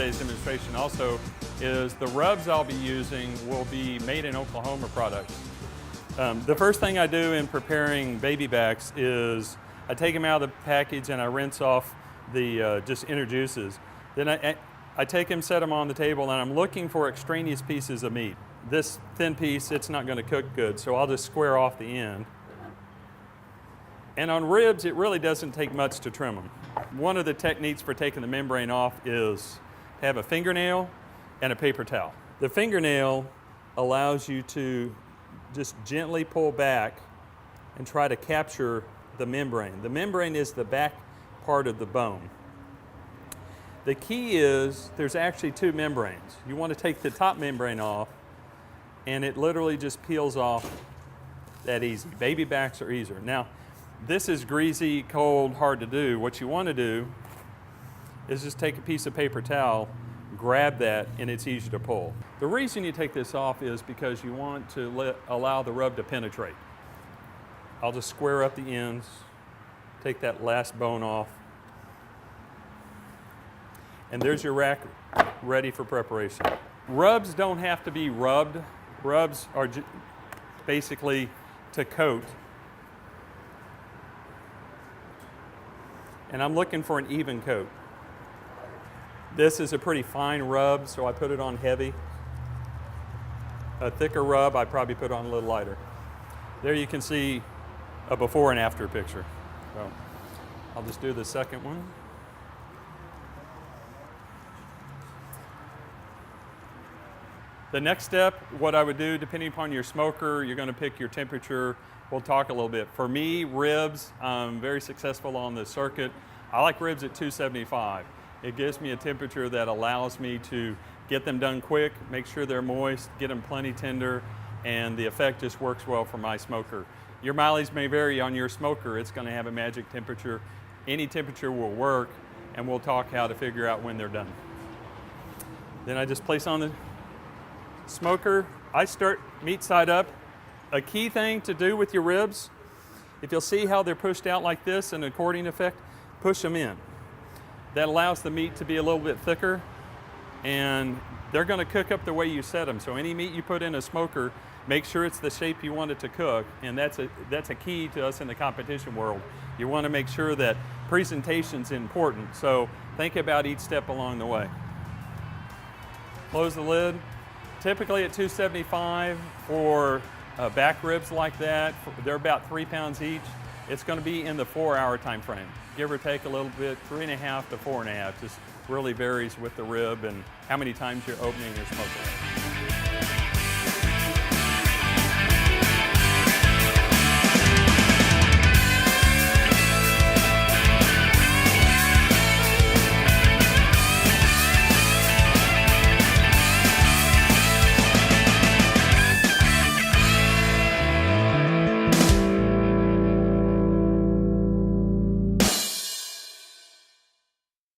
today's demonstration also is the rubs I'll be using will be made in Oklahoma products. The first thing I do in preparing baby backs is I take them out of the package and I rinse off the just inner juices. Then I take them, set them on the table, and I'm looking for extraneous pieces of meat. This thin piece, it's not going to cook good, so I'll just square off the end. And on ribs, it really doesn't take much to trim them. One of the techniques for taking the membrane off is to have a fingernail and a paper towel. The fingernail allows you to just gently pull back and try to capture the membrane. The membrane is the back part of the bone. The key is there's actually two membranes. You want to take the top membrane off, and it literally just peels off that easy. Baby backs are easier. Now, this is greasy, cold, hard to do. What you want to do is just take a piece of paper towel, grab that, and it's easy to pull. The reason you take this off is because you want to allow the rub to penetrate. I'll just square up the ends, take that last bone off, and there's your rack ready for preparation. Rubs don't have to be rubbed. Rubs are basically to coat. And I'm looking for an even coat. This is a pretty fine rub, so I put it on heavy. A thicker rub, I probably put on a little lighter. There you can see a before and after picture. So I'll just do the second one. The next step, what I would do, depending upon your smoker, you're going to pick your temperature. We'll talk a little bit. For me, ribs, I'm very successful on the circuit. I like ribs at 275. It gives me a temperature that allows me to get them done quick, make sure they're moist, get them plenty tender, and the effect just works well for my smoker. Your mileage may vary on your smoker. It's going to have a magic temperature. Any temperature will work, and we'll talk how to figure out when they're done. Then I just place on the smoker. I start meat side up. A key thing to do with your ribs, if you'll see how they're pushed out like this, an accordion effect, push them in. That allows the meat to be a little bit thicker, and they're going to cook up the way you set them. So any meat you put in a smoker, make sure it's the shape you want it to cook, and that's a key to us in the competition world. You want to make sure that presentation's important, so think about each step along the way. Close the lid. Typically at 275 for back ribs like that, they're about 3 pounds each. It's going to be in the 4-hour time frame, give or take a little bit, 3.5 to 4.5. Just really varies with the rib and how many times you're opening your smoker.